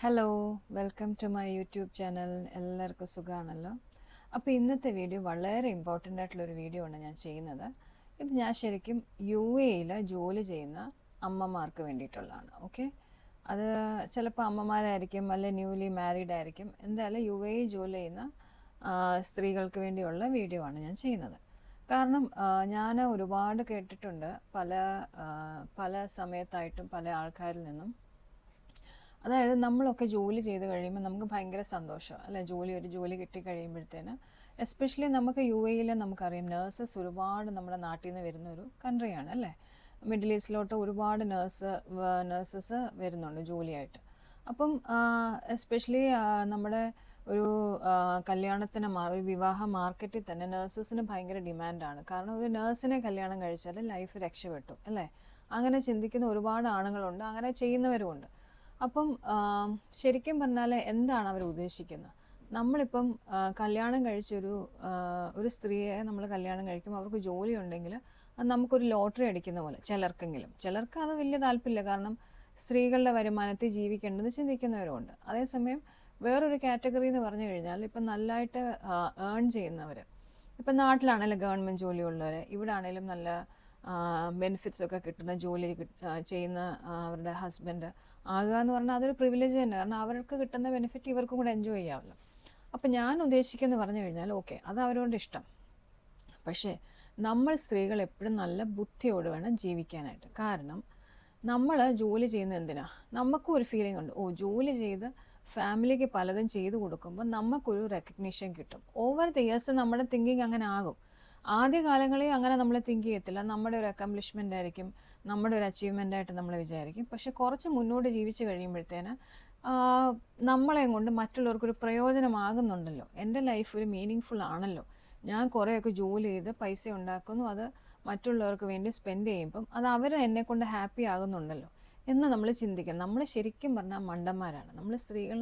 Hello, welcome to my YouTube channel. എല്ലാവർക്കും സുഖമാണല്ലോ. അപ്പോൾ ഇന്നത്തെ വീഡിയോ വളരെ ഇമ്പോർട്ടൻ്റ് ആയിട്ടുള്ളൊരു വീഡിയോ ആണ് ഞാൻ ചെയ്യുന്നത്. ഇത് ഞാൻ ശരിക്കും UAE ജോലി ചെയ്യുന്ന അമ്മമാർക്ക് വേണ്ടിയിട്ടുള്ളതാണ്. ഓക്കെ, അത് ചിലപ്പോൾ അമ്മമാരായിരിക്കും, അല്ലെ ന്യൂലി മാരീഡ് ആയിരിക്കും. എന്തായാലും UAE ജോലി ചെയ്യുന്ന സ്ത്രീകൾക്ക് വേണ്ടിയുള്ള വീഡിയോ ആണ് ഞാൻ ചെയ്യുന്നത്. കാരണം ഞാൻ ഒരുപാട് കേട്ടിട്ടുണ്ട് പല സമയത്തായിട്ടും പല ആൾക്കാരിൽ നിന്നും. അതായത് നമ്മളൊക്കെ ജോലി ചെയ്ത് കഴിയുമ്പോൾ നമുക്ക് ഭയങ്കര സന്തോഷം അല്ലെ, ഒരു ജോലി കിട്ടി കഴിയുമ്പോഴത്തേന്. എസ്പെഷ്യലി നമുക്ക് UAE നമുക്കറിയാം, നേഴ്സസ് ഒരുപാട് നമ്മുടെ നാട്ടിൽ നിന്ന് വരുന്ന ഒരു കൺട്രിയാണ് അല്ലേ. മിഡിൽ ഈസ്റ്റിലോട്ട് ഒരുപാട് നേഴ്സസ് വരുന്നുണ്ട് ജോലിയായിട്ട്. അപ്പം എസ്പെഷ്യലി നമ്മുടെ ഒരു ഒരു വിവാഹ മാർക്കറ്റിൽ തന്നെ നേഴ്സസിന് ഭയങ്കര ഡിമാൻഡാണ്. കാരണം ഒരു നേഴ്സിനെ കല്യാണം കഴിച്ചാൽ ലൈഫ് രക്ഷപ്പെട്ടു അല്ലേ. അങ്ങനെ ചിന്തിക്കുന്ന ഒരുപാട് ആണുങ്ങളുണ്ട്, അങ്ങനെ ചെയ്യുന്നവരുമുണ്ട്. അപ്പം ശരിക്കും പറഞ്ഞാൽ എന്താണ് അവർ ഉദ്ദേശിക്കുന്നത്? നമ്മളിപ്പം കല്യാണം ഒരു സ്ത്രീയെ നമ്മൾ കല്യാണം കഴിക്കുമ്പോൾ അവർക്ക് ജോലി ഉണ്ടെങ്കിൽ അത് നമുക്കൊരു ലോട്ടറി അടിക്കുന്ന പോലെ. ചിലർക്ക് അത് വലിയ താല്പര്യമില്ല, കാരണം സ്ത്രീകളുടെ വരുമാനത്തിൽ ജീവിക്കേണ്ടത് ചിന്തിക്കുന്നവരുമുണ്ട്. അതേസമയം വേറൊരു കാറ്റഗറി എന്ന് പറഞ്ഞു കഴിഞ്ഞാൽ ഇപ്പം നല്ലതായിട്ട് ഏൺ ചെയ്യുന്നവർ, ഇപ്പം നാട്ടിലാണെങ്കിലും ഗവൺമെൻറ് ജോലിയുള്ളവർ, ഇവിടെ ആണെങ്കിലും നല്ല ബെനിഫിറ്റ്സ് ഒക്കെ കിട്ടുന്ന ജോലി ചെയ്യുന്ന അവരുടെ ഹസ്ബൻഡ് ആകുക എന്ന് പറഞ്ഞാൽ അതൊരു പ്രിവിലേജ് തന്നെ. കാരണം അവർക്ക് കിട്ടുന്ന ബെനിഫിറ്റ് ഇവർക്കും കൂടെ എൻജോയ് ചെയ്യാമല്ലോ. അപ്പം ഞാൻ ഉദ്ദേശിക്കുന്നത് പറഞ്ഞു കഴിഞ്ഞാൽ ഓക്കെ, അത് അവരോട് ഇഷ്ടം. പക്ഷേ നമ്മൾ സ്ത്രീകൾ എപ്പോഴും നല്ല ബുദ്ധിയോട് വേണം ജീവിക്കാനായിട്ട്. കാരണം നമ്മൾ ജോലി ചെയ്യുന്നത് എന്തിനാ? നമുക്കും ഒരു ഫീലിംഗ് ഉണ്ട്, ജോലി ചെയ്ത് ഫാമിലിക്ക് പലതും ചെയ്തു കൊടുക്കുമ്പോൾ നമുക്കൊരു റെക്കഗ്നീഷൻ കിട്ടും. ഓവർ ദ ഇയേഴ്സ് നമ്മുടെ തിങ്കിങ് അങ്ങനെ ആകും. ആദ്യ കാലങ്ങളിൽ അങ്ങനെ നമ്മൾ തിങ്ക് ചെയ്യത്തില്ല, നമ്മുടെ ഒരു അക്കംപ്ലിഷ്മെൻ്റ് ആയിരിക്കും, നമ്മുടെ ഒരു അച്ചീവ്മെൻ്റ് ആയിട്ട് നമ്മൾ വിചാരിക്കും. പക്ഷെ കുറച്ച് മുന്നോട്ട് ജീവിച്ച് കഴിയുമ്പോഴത്തേന് നമ്മളെ കൊണ്ട് മറ്റുള്ളവർക്കൊരു പ്രയോജനമാകുന്നുണ്ടല്ലോ, എൻ്റെ ലൈഫ് ഒരു മീനിങ് ഫുൾ ആണല്ലോ, ഞാൻ കുറേയൊക്കെ ജോലി ചെയ്ത് പൈസ ഉണ്ടാക്കുന്നു, അത് മറ്റുള്ളവർക്ക് വേണ്ടി സ്പെൻഡ് ചെയ്യുമ്പം അത് അവർ എന്നെ കൊണ്ട് ഹാപ്പി ആകുന്നുണ്ടല്ലോ എന്ന് നമ്മൾ ചിന്തിക്കണം. നമ്മൾ ശരിക്കും പറഞ്ഞാൽ മണ്ടന്മാരാണ് നമ്മൾ സ്ത്രീകൾ,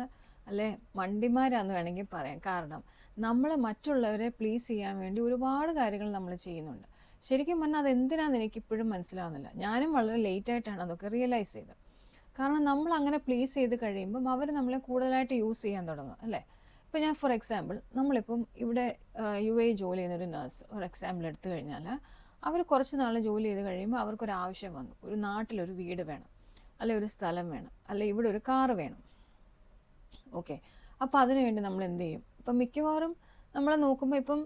അല്ലെ മണ്ടിമാരാന്ന് വേണമെങ്കിൽ പറയാം. കാരണം നമ്മൾ മറ്റുള്ളവരെ പ്ലീസ് ചെയ്യാൻ വേണ്ടി ഒരുപാട് കാര്യങ്ങൾ നമ്മൾ ചെയ്യുന്നുണ്ട്. ശരിക്കും പറഞ്ഞാൽ അതെന്തിനാണെന്ന് എനിക്കിപ്പോഴും മനസ്സിലാവുന്നില്ല. ഞാനും വളരെ ലേറ്റായിട്ടാണ് അതൊക്കെ റിയലൈസ് ചെയ്തത്. കാരണം നമ്മൾ അങ്ങനെ പ്ലീസ് ചെയ്ത് കഴിയുമ്പം അവർ നമ്മളെ കൂടുതലായിട്ട് യൂസ് ചെയ്യാൻ തുടങ്ങും അല്ലേ. ഇപ്പം ഞാൻ ഫോർ എക്സാമ്പിൾ, നമ്മളിപ്പം ഇവിടെ UAE ജോലി ചെയ്യുന്നൊരു നേഴ്സ് ഒരു എക്സാമ്പിൾ എടുത്തു കഴിഞ്ഞാൽ, അവർ കുറച്ച് നാൾ ജോലി ചെയ്ത് കഴിയുമ്പോൾ അവർക്കൊരാവശ്യം വന്നു, ഒരു നാട്ടിലൊരു വീട് വേണം, അല്ലെ ഒരു സ്ഥലം വേണം, അല്ലെ ഇവിടെ ഒരു കാറ് വേണം. ഓക്കെ, അപ്പോൾ അതിനുവേണ്ടി നമ്മൾ എന്ത് ചെയ്യും? ഇപ്പം മിക്കവാറും നമ്മൾ നോക്കുമ്പോൾ ഇപ്പം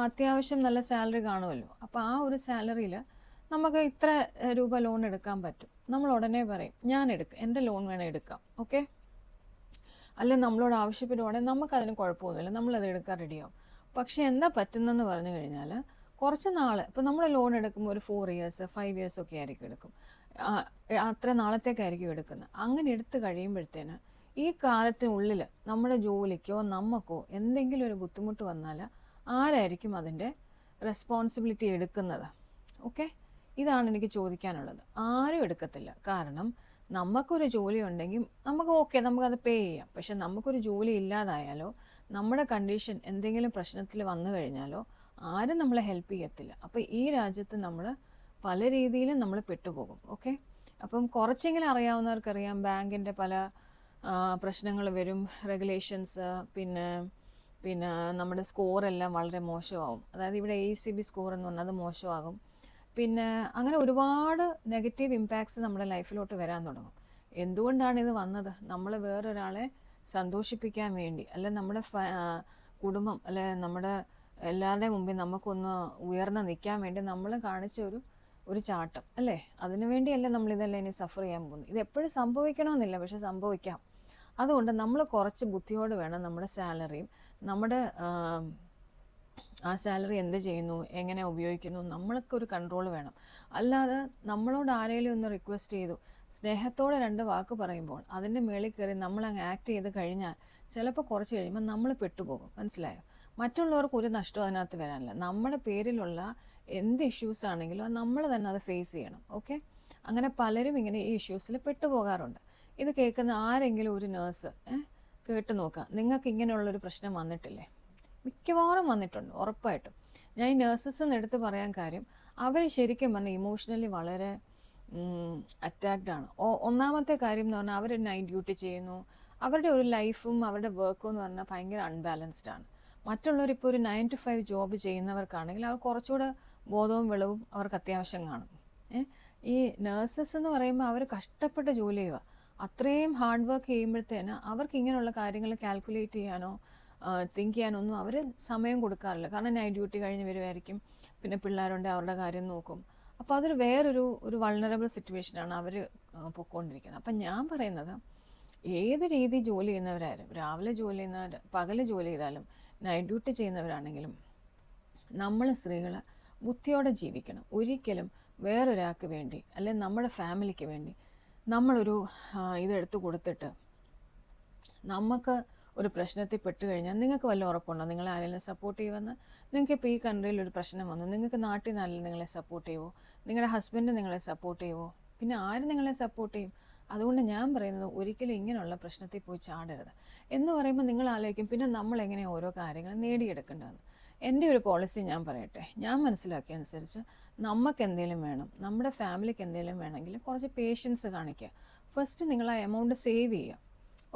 അത്യാവശ്യം നല്ല സാലറി കാണുമല്ലോ. അപ്പോൾ ആ ഒരു സാലറിയിൽ നമുക്ക് ഇത്ര രൂപ ലോൺ എടുക്കാൻ പറ്റും. നമ്മൾ ഉടനെ പറയും എൻ്റെ ലോൺ വേണം എടുക്കാം. ഓക്കെ, അല്ലെ നമ്മളോട് ആവശ്യപ്പെടുവാണെങ്കിൽ നമുക്കതിന് കുഴപ്പമൊന്നുമില്ല, നമ്മളത് എടുക്കാൻ റെഡിയാവും. പക്ഷെ എന്താ പറ്റുന്നതെന്ന് പറഞ്ഞു കഴിഞ്ഞാൽ, കുറച്ച് നാൾ ഇപ്പം നമ്മൾ ലോൺ എടുക്കുമ്പോൾ ഒരു 4 ഇയേഴ്സ് 5 ഇയേഴ്സ് ഒക്കെ ആയിരിക്കും എടുക്കും, അത്ര നാളത്തേക്കായിരിക്കും എടുക്കുന്നത്. അങ്ങനെ എടുത്ത് കഴിയുമ്പോഴത്തേന് ഈ കാലത്തിനുള്ളിൽ നമ്മുടെ ജോലിക്കോ നമുക്കോ എന്തെങ്കിലും ഒരു ബുദ്ധിമുട്ട് വന്നാൽ ആരായിരിക്കും അതിൻ്റെ റെസ്പോൺസിബിലിറ്റി എടുക്കുന്നത്? ഓക്കെ, ഇതാണ് എനിക്ക് ചോദിക്കാനുള്ളത്. ആരും എടുക്കത്തില്ല. കാരണം നമുക്കൊരു ജോലി ഉണ്ടെങ്കിൽ നമുക്കത് പേ ചെയ്യാം. പക്ഷെ നമുക്കൊരു ജോലി ഇല്ലാതായാലോ, നമ്മുടെ കണ്ടീഷൻ എന്തെങ്കിലും പ്രശ്നത്തിൽ വന്നു കഴിഞ്ഞാലോ ആരും നമ്മളെ ഹെൽപ്പ് ചെയ്യത്തില്ല. അപ്പോൾ ഈ രാജ്യത്ത് നമ്മൾ പല രീതിയിലും നമ്മൾ പെട്ടുപോകും. ഓക്കെ, അപ്പം കുറച്ചെങ്കിലും അറിയാവുന്നവർക്കറിയാം, ബാങ്കിൻ്റെ പല പ്രശ്നങ്ങൾ വരും, റെഗുലേഷൻസ്, പിന്നെ നമ്മുടെ സ്കോറെല്ലാം വളരെ മോശമാവും. അതായത് ഇവിടെ ACB സ്കോർ എന്ന് പറഞ്ഞാൽ അത് മോശമാകും. പിന്നെ അങ്ങനെ ഒരുപാട് നെഗറ്റീവ് ഇമ്പാക്ട്സ് നമ്മുടെ ലൈഫിലോട്ട് വരാൻ തുടങ്ങും. എന്തുകൊണ്ടാണ് ഇത് വന്നത്? നമ്മൾ വേറൊരാളെ സന്തോഷിപ്പിക്കാൻ വേണ്ടി, അല്ലെ നമ്മുടെ കുടുംബം, അല്ലെ നമ്മുടെ എല്ലാവരുടെയും മുമ്പിൽ നമുക്കൊന്ന് ഉയർന്ന് നിൽക്കാൻ വേണ്ടി നമ്മൾ കാണിച്ച ഒരു ചാട്ടം അല്ലേ. അതിനു വേണ്ടിയല്ലേ നമ്മളിതെല്ലാം ഇനി സഫർ ചെയ്യാൻ പോകുന്നത്. ഇത് എപ്പോഴും സംഭവിക്കണമെന്നില്ല, പക്ഷെ സംഭവിക്കാം. അതുകൊണ്ട് നമ്മൾ കുറച്ച് ബുദ്ധിയോട് വേണം നമ്മുടെ സാലറിയും, നമ്മുടെ ആ സാലറി എന്ത് ചെയ്യുന്നു, എങ്ങനെ ഉപയോഗിക്കുന്നു, നമ്മൾക്കൊരു കൺട്രോൾ വേണം. അല്ലാതെ നമ്മളോട് ആരെങ്കിലും ഒന്ന് റിക്വസ്റ്റ് ചെയ്തു സ്നേഹത്തോടെ 2 വാക്ക് പറയുമ്പോൾ അതിൻ്റെ മേളിൽ കയറി നമ്മളങ്ങ് ആക്ട് ചെയ്ത് കഴിഞ്ഞാൽ ചിലപ്പോൾ കുറച്ച് കഴിയുമ്പോൾ നമ്മൾ പെട്ടുപോകും. മനസ്സിലായോ? മറ്റുള്ളവർക്ക് ഒരു നഷ്ടവും അതിനകത്ത് വരാനില്ല. നമ്മുടെ പേരിലുള്ള എന്ത് ഇഷ്യൂസ് ആണെങ്കിലും അത് നമ്മൾ തന്നെ അത് ഫേസ് ചെയ്യണം. ഓക്കെ, അങ്ങനെ പലരും ഇങ്ങനെ ഈ ഇഷ്യൂസിൽ പെട്ടുപോകാറുണ്ട്. ഇത് കേൾക്കുന്ന ആരെങ്കിലും ഒരു നേഴ്സ് കേട്ട് നോക്കുക, നിങ്ങൾക്ക് ഇങ്ങനെയുള്ളൊരു പ്രശ്നം വന്നിട്ടില്ലേ? മിക്കവാറും വന്നിട്ടുണ്ട്, ഉറപ്പായിട്ടും. ഞാൻ ഈ നേഴ്സസ് എടുത്ത് പറയാൻ കാര്യം, അവർ ശരിക്കും പറഞ്ഞാൽ ഇമോഷണലി വളരെ അറ്റാക്ഡ് ആണ്. ഒന്നാമത്തെ കാര്യം എന്ന് പറഞ്ഞാൽ അവർ നൈറ്റ് ഡ്യൂട്ടി ചെയ്യുന്നു, അവരുടെ ഒരു ലൈഫും അവരുടെ വർക്കും എന്ന് പറഞ്ഞാൽ ഭയങ്കര അൺബാലൻസ്ഡ് ആണ്. മറ്റുള്ളവർ ഇപ്പോൾ ഒരു 9 to 5 ജോബ് ചെയ്യുന്നവർക്കാണെങ്കിൽ അവർ കുറച്ചുകൂടെ ബോധവും വെളവും അവർക്ക് അത്യാവശ്യം കാണും. ഈ നേഴ്സസ് എന്ന് പറയുമ്പോൾ അവർ കഷ്ടപ്പെട്ട് ജോലി ചെയ്യുക, അത്രയും ഹാർഡ് വർക്ക് ചെയ്യുമ്പോഴത്തേന് അവർക്ക് ഇങ്ങനെയുള്ള കാര്യങ്ങൾ കാൽക്കുലേറ്റ് ചെയ്യാനോ തിങ്ക് ചെയ്യാനോ ഒന്നും അവർ സമയം കൊടുക്കാറില്ല. കാരണം നൈറ്റ് ഡ്യൂട്ടി കഴിഞ്ഞ് വരുമായിരിക്കും, പിന്നെ പിള്ളേരുണ്ട്, അവരുടെ കാര്യം നോക്കും. അപ്പോൾ അതൊരു വേറൊരു വൾണറബിൾ സിറ്റുവേഷനാണ് അവർ പൊയ്ക്കൊണ്ടിരിക്കുന്നത്. അപ്പം ഞാൻ പറയുന്നത്, ഏത് രീതി ജോലി ചെയ്യുന്നവരായാലും, രാവിലെ ജോലി ചെയ്യുന്നവർ, പകൽ ജോലി ചെയ്താലും, നൈറ്റ് ഡ്യൂട്ടി ചെയ്യുന്നവരാണെങ്കിലും, നമ്മൾ സ്ത്രീകൾ ബുദ്ധിയോടെ ജീവിക്കണം. ഒരിക്കലും വേറൊരാൾക്ക് വേണ്ടി അല്ലെങ്കിൽ നമ്മുടെ ഫാമിലിക്ക് വേണ്ടി നമ്മളൊരു ഇതെടുത്ത് കൊടുത്തിട്ട് നമുക്ക് ഒരു പ്രശ്നത്തിൽ പെട്ട് കഴിഞ്ഞാൽ നിങ്ങൾക്ക് വല്ല ഉറപ്പുണ്ടോ നിങ്ങളെ ആരെങ്കിലും സപ്പോർട്ട് ചെയ്യുമെന്ന്? നിങ്ങൾക്ക് ഇപ്പോൾ ഈ കൺട്രിയിൽ ഒരു പ്രശ്നം വന്നു, നിങ്ങൾക്ക് നാട്ടിൽ നിന്ന് നിങ്ങളെ സപ്പോർട്ട് ചെയ്യുമോ? നിങ്ങളുടെ ഹസ്ബൻഡ് നിങ്ങളെ സപ്പോർട്ട് ചെയ്യുമോ? പിന്നെ ആര് നിങ്ങളെ സപ്പോർട്ട് ചെയ്യും? അതുകൊണ്ട് ഞാൻ പറയുന്നത്, ഒരിക്കലും ഇങ്ങനെയുള്ള പ്രശ്നത്തിൽ പോയി ചാടരുത്. എന്ന് പറയുമ്പോൾ നിങ്ങൾ ആലോചിക്കും, പിന്നെ നമ്മൾ എങ്ങനെയാണ് ഓരോ കാര്യങ്ങളും നേടിയെടുക്കേണ്ടതെന്ന്. എൻ്റെ ഒരു പോളിസി ഞാൻ പറയട്ടെ, ഞാൻ മനസ്സിലാക്കിയ അനുസരിച്ച് നമുക്ക് എന്തെങ്കിലും വേണം, നമ്മുടെ ഫാമിലിക്ക് എന്തെങ്കിലും വേണമെങ്കിൽ കുറച്ച് പേഷ്യൻസ് കാണിക്കുക. ഫസ്റ്റ് നിങ്ങൾ ആ എമൗണ്ട് സേവ് ചെയ്യുക.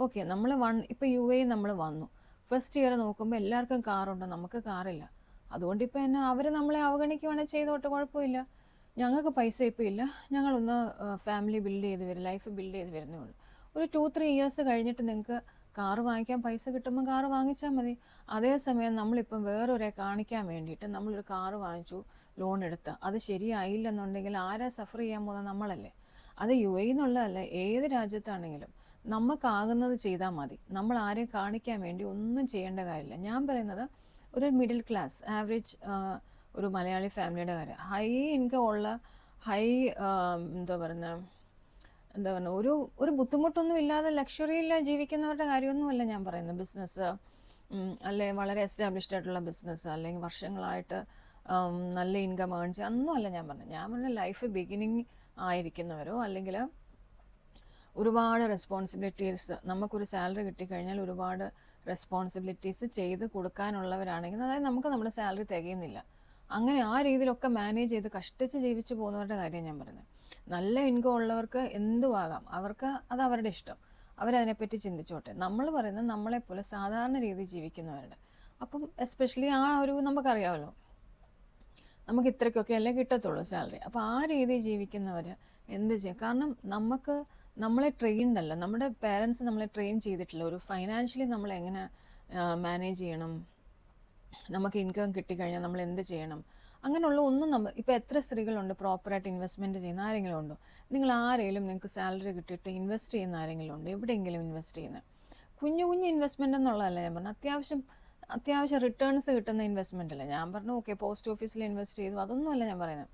ഓക്കെ, നമ്മൾ ഇപ്പോൾ UAE നമ്മൾ വന്നു, ഫസ്റ്റ് ഇയർ നോക്കുമ്പോൾ എല്ലാവർക്കും കാറുണ്ട്, നമുക്ക് കാറില്ല. അതുകൊണ്ട് ഇപ്പോൾ എന്നെ അവർ നമ്മളെ അവഗണിക്കുവാണെങ്കിൽ ചെയ്തോട്ട്, കുഴപ്പമില്ല. ഞങ്ങൾക്ക് പൈസ ഇപ്പോൾ ഇല്ല, ഞങ്ങളൊന്ന് ഫാമിലി ബിൽഡ് ചെയ്ത് വരും, ലൈഫ് ബിൽഡ് ചെയ്ത് വരുന്നേ ഉള്ളൂ. ഒരു 2-3 ഇയേഴ്സ് കഴിഞ്ഞിട്ട് നിങ്ങൾക്ക് കാറ് വാങ്ങിക്കാൻ പൈസ കിട്ടുമ്പോൾ കാറ് വാങ്ങിച്ചാൽ മതി. അതേസമയം നമ്മളിപ്പം വേറൊരെ കാണിക്കാൻ വേണ്ടിയിട്ട് നമ്മളൊരു കാറ് വാങ്ങിച്ചു, ലോൺ എടുത്ത്, അത് ശരിയായില്ലെന്നുണ്ടെങ്കിൽ ആരാ സഫർ ചെയ്യാൻ പോകുന്നത്? നമ്മളല്ലേ. അത് UAE എന്നുള്ളതല്ല, ഏത് രാജ്യത്താണെങ്കിലും നമുക്കാകുന്നത് ചെയ്താൽ മതി. നമ്മൾ ആരെയും കാണിക്കാൻ വേണ്ടി ഒന്നും ചെയ്യേണ്ട കാര്യമില്ല. ഞാൻ പറയുന്നത്, ഒരു മിഡിൽ ക്ലാസ് ആവറേജ് ഒരു മലയാളി ഫാമിലിയുടെ കാര്യം, ഹൈ ഇൻകം ഉള്ള, ഹൈ എന്താ പറയുക, ഒരു ബുദ്ധിമുട്ടൊന്നും ഇല്ലാതെ ലക്ഷറിയിൽ ജീവിക്കുന്നവരുടെ കാര്യമൊന്നുമല്ല ഞാൻ പറയുന്നത്. ബിസിനസ് അല്ലെ വളരെ എസ്റ്റാബ്ലിഷ്ഡ് ആയിട്ടുള്ള ബിസിനസ്, അല്ലെങ്കിൽ വർഷങ്ങളായിട്ട് നല്ല ഇൻകം ഏൺ ചെയ്യുക, അതൊന്നുമല്ല ഞാൻ പറഞ്ഞത്. ഞാൻ പറഞ്ഞ ലൈഫ് ബിഗിനിങ് ആയിരിക്കുന്നവരോ, അല്ലെങ്കിൽ ഒരുപാട് റെസ്പോൺസിബിലിറ്റീസ്, നമുക്കൊരു സാലറി കിട്ടിക്കഴിഞ്ഞാൽ ഒരുപാട് റെസ്പോൺസിബിലിറ്റീസ് ചെയ്ത് കൊടുക്കാനുള്ളവരാണെങ്കിൽ, അതായത് നമുക്ക് നമ്മുടെ സാലറി തികയുന്നില്ല, അങ്ങനെ ആ രീതിയിലൊക്കെ മാനേജ് ചെയ്ത് കഷ്ടിച്ച് ജീവിച്ചു പോകുന്നവരുടെ കാര്യം ഞാൻ പറയുന്നത്. നല്ല ഇൻകം ഉള്ളവർക്ക് എന്തുവാകാം, അവർക്ക് അത് അവരുടെ ഇഷ്ടം, അവരതിനെപ്പറ്റി ചിന്തിച്ചോട്ടെ. നമ്മൾ പറയുന്നത് നമ്മളെപ്പോലെ സാധാരണ രീതിയിൽ ജീവിക്കുന്നവരുടെ. അപ്പം എസ്പെഷ്യലി ആ ഒരു, നമുക്കറിയാമല്ലോ നമുക്ക് ഇത്രയ്ക്കൊക്കെ അല്ലേ കിട്ടത്തുള്ളൂ സാലറി. അപ്പോൾ ആ രീതിയിൽ ജീവിക്കുന്നവർ എന്ത് ചെയ്യും? കാരണം നമ്മളെ ട്രെയിൻഡ് അല്ല, നമ്മുടെ പേരൻസ് നമ്മളെ ട്രെയിൻ ചെയ്തിട്ടില്ല ഒരു ഫൈനാൻഷ്യലി നമ്മൾ എങ്ങനെ മാനേജ് ചെയ്യണം, നമുക്ക് ഇൻകം കിട്ടിക്കഴിഞ്ഞാൽ നമ്മൾ എന്ത് ചെയ്യണം, അങ്ങനെയുള്ള ഒന്നും ഇപ്പോൾ എത്ര സ്ത്രീകളുണ്ട് പ്രോപ്പറായിട്ട് ഇൻവെസ്റ്റ്മെൻറ്റ് ചെയ്യുന്ന? ആരെങ്കിലും ഉണ്ടോ? നിങ്ങൾ ആരെങ്കിലും നിങ്ങൾക്ക് സാലറി കിട്ടിയിട്ട് ഇൻവെസ്റ്റ് ചെയ്യുന്ന ആരെങ്കിലും ഉണ്ടോ? എവിടെയെങ്കിലും ഇൻവെസ്റ്റ് ചെയ്യുന്നത്? കുഞ്ഞു ഇൻവെസ്റ്റ്മെൻ്റ് എന്നുള്ളതല്ല ഞാൻ പറഞ്ഞു, അത്യാവശ്യം റിട്ടേൺസ് കിട്ടുന്ന ഇൻവെസ്റ്റ്മെൻ്റ് അല്ല ഞാൻ പറഞ്ഞു. ഓക്കെ, പോസ്റ്റ് ഓഫീസിൽ ഇൻവെസ്റ്റ് ചെയ്തു, അതൊന്നുമല്ല ഞാൻ പറയുന്നത്.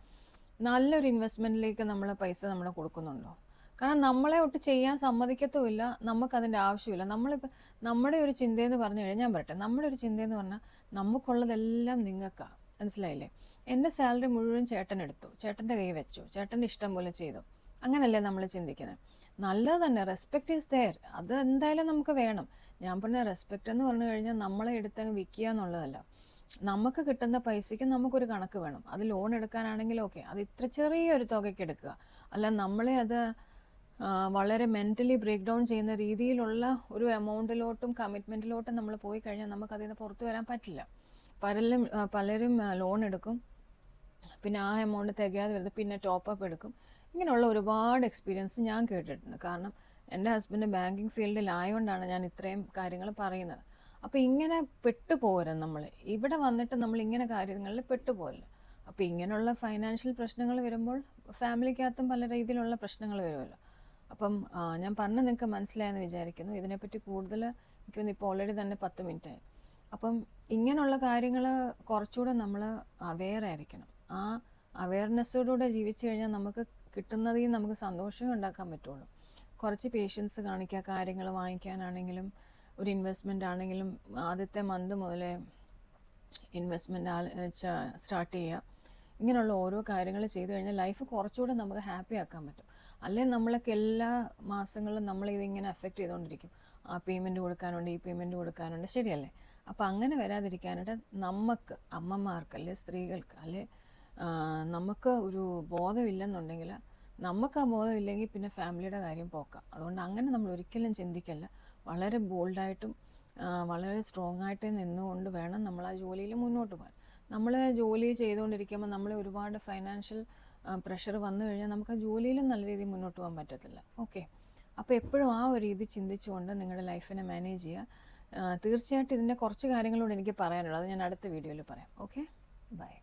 നല്ലൊരു ഇൻവെസ്റ്റ്മെൻറ്റിലേക്ക് നമ്മൾ പൈസ നമ്മൾ കൊടുക്കുന്നുണ്ടോ? കാരണം നമ്മളെ ഒട്ട് ചെയ്യാൻ സമ്മതിക്കത്തുമില്ല, നമുക്കതിൻ്റെ ആവശ്യമില്ല. നമ്മളിപ്പോൾ നമ്മുടെ ഒരു ചിന്തയെന്ന് പറഞ്ഞു കഴിഞ്ഞാൽ, ഞാൻ പറയട്ടെ, നമ്മുടെ ഒരു ചിന്തയെന്ന് പറഞ്ഞാൽ നമുക്കുള്ളതെല്ലാം നിങ്ങൾക്കാണ്, മനസ്സിലായില്ലേ? എൻ്റെ സാലറി മുഴുവൻ ചേട്ടൻ എടുത്തു, ചേട്ടൻ്റെ കൈ വെച്ചു, ചേട്ടൻ്റെ ഇഷ്ടം പോലെ ചെയ്തു, അങ്ങനല്ലേ നമ്മൾ ചിന്തിക്കുന്നത്? നല്ലത് തന്നെ, റെസ്പെക്റ്റ് ഈസ് ദെയർ, അത് എന്തായാലും നമുക്ക് വേണം. ഞാൻ പറഞ്ഞ റെസ്പെക്റ്റ് എന്ന് പറഞ്ഞു കഴിഞ്ഞാൽ നമ്മളെ എടുത്തങ്ങ് വിൽക്കുക എന്നുള്ളതല്ല. നമുക്ക് കിട്ടുന്ന പൈസയ്ക്ക് നമുക്കൊരു കണക്ക് വേണം. അത് ലോൺ എടുക്കാനാണെങ്കിൽ ഓക്കെ, അത് ഇത്ര ചെറിയൊരു തുകയ്ക്ക് എടുക്കുക, അല്ല നമ്മളെ അത് വളരെ മെൻ്റലി ബ്രേക്ക് ഡൗൺ ചെയ്യുന്ന രീതിയിലുള്ള ഒരു എമൗണ്ടിലോട്ടും കമ്മിറ്റ്മെൻറ്റിലോട്ടും നമ്മൾ പോയി കഴിഞ്ഞാൽ നമുക്കതിൽ നിന്ന് പുറത്തു വരാൻ പറ്റില്ല. പലരും ലോൺ എടുക്കും, പിന്നെ ആ എമൗണ്ട് തികയാതെ വരുന്നത്, പിന്നെ ടോപ്പപ്പ് എടുക്കും. ഇങ്ങനെയുള്ള ഒരുപാട് എക്സ്പീരിയൻസ് ഞാൻ കേട്ടിട്ടുണ്ട്. കാരണം എൻ്റെ ഹസ്ബൻഡ് ബാങ്കിങ് ഫീൽഡിലായതുകൊണ്ടാണ് ഞാൻ ഇത്രയും കാര്യങ്ങൾ പറയുന്നത്. അപ്പോൾ ഇങ്ങനെ പെട്ടുപോകരുത് നമ്മൾ. ഇവിടെ വന്നിട്ട് നമ്മൾ ഇങ്ങനെ കാര്യങ്ങളിൽ പെട്ടുപോകല്ല. അപ്പോൾ ഇങ്ങനെയുള്ള ഫൈനാൻഷ്യൽ പ്രശ്നങ്ങൾ വരുമ്പോൾ ഫാമിലിക്കകത്തും പല രീതിയിലുള്ള പ്രശ്നങ്ങൾ വരുമല്ലോ. അപ്പം ഞാൻ പറഞ്ഞ് നിങ്ങൾക്ക് മനസ്സിലായെന്ന് വിചാരിക്കുന്നു. ഇതിനെപ്പറ്റി കൂടുതൽ എനിക്കൊന്ന് ഇപ്പോൾ ഓൾറെഡി തന്നെ 10 മിനിറ്റായി. അപ്പം ഇങ്ങനെയുള്ള കാര്യങ്ങൾ കുറച്ചുകൂടെ നമ്മൾ അവെയർ ആയിരിക്കണം. ആ അവെയർനെസ്സോടുകൂടെ ജീവിച്ചു കഴിഞ്ഞാൽ നമുക്ക് കിട്ടുന്നതിൽ നമുക്ക് സന്തോഷമേ ഉണ്ടാക്കാൻ പറ്റുള്ളൂ. കുറച്ച് പേഷ്യൻസ് കാണിക്കുക, കാര്യങ്ങൾ വാങ്ങിക്കാനാണെങ്കിലും ഒരു ഇൻവെസ്റ്റ്മെൻ്റ് ആണെങ്കിലും ആദ്യത്തെ മന്ത് മുതലേ ഇൻവെസ്റ്റ്മെൻറ്റ് സ്റ്റാർട്ട് ചെയ്യുക. ഇങ്ങനെയുള്ള ഓരോ കാര്യങ്ങൾ ചെയ്തു കഴിഞ്ഞാൽ ലൈഫ് കുറച്ചുകൂടെ നമുക്ക് ഹാപ്പി ആക്കാൻ പറ്റും. അല്ലെങ്കിൽ നമ്മളൊക്കെ എല്ലാ മാസങ്ങളിലും നമ്മളിതിങ്ങനെ എഫക്റ്റ് ചെയ്തുകൊണ്ടിരിക്കും. ആ പേയ്മെൻറ്റ് കൊടുക്കാനുണ്ട്, ഈ പേയ്മെൻറ്റ് കൊടുക്കാനുണ്ട്, ശരിയല്ലേ? അപ്പോൾ അങ്ങനെ വരാതിരിക്കാനായിട്ട് നമുക്ക് അമ്മമാർക്ക്, അല്ലെ സ്ത്രീകൾക്ക്, അല്ലെ നമുക്ക് ഒരു ബോധമില്ലെന്നുണ്ടെങ്കിൽ, നമുക്ക് ആ ബോധമില്ലെങ്കിൽ പിന്നെ ഫാമിലിയുടെ കാര്യം പോക്കാം. അതുകൊണ്ട് അങ്ങനെ നമ്മൾ ഒരിക്കലും ചിന്തിക്കല്ല. വളരെ ബോൾഡായിട്ടും വളരെ സ്ട്രോങ് ആയിട്ട് നിന്നുകൊണ്ട് വേണം നമ്മൾ ആ ജോലിയിൽ മുന്നോട്ട് പോകാൻ. നമ്മൾ ജോലി ചെയ്തുകൊണ്ടിരിക്കുമ്പോൾ നമ്മളെ ഒരുപാട് ഫൈനാൻഷ്യൽ പ്രഷർ വന്നു കഴിഞ്ഞാൽ നമുക്ക് ആ ജോലിയിലും നല്ല രീതിയിൽ മുന്നോട്ട് പോകാൻ പറ്റത്തില്ല. ഓക്കെ, അപ്പോൾ എപ്പോഴും ആ ഒരു രീതി ചിന്തിച്ചുകൊണ്ട് നിങ്ങളുടെ ലൈഫിനെ മാനേജ് ചെയ്യുക. തീർച്ചയായിട്ടും ഇതിൻ്റെ കുറച്ച് കാര്യങ്ങളോട് എനിക്ക് പറയാനുള്ളത്, അത് ഞാൻ അടുത്ത വീഡിയോയിൽ പറയാം. Okay, by.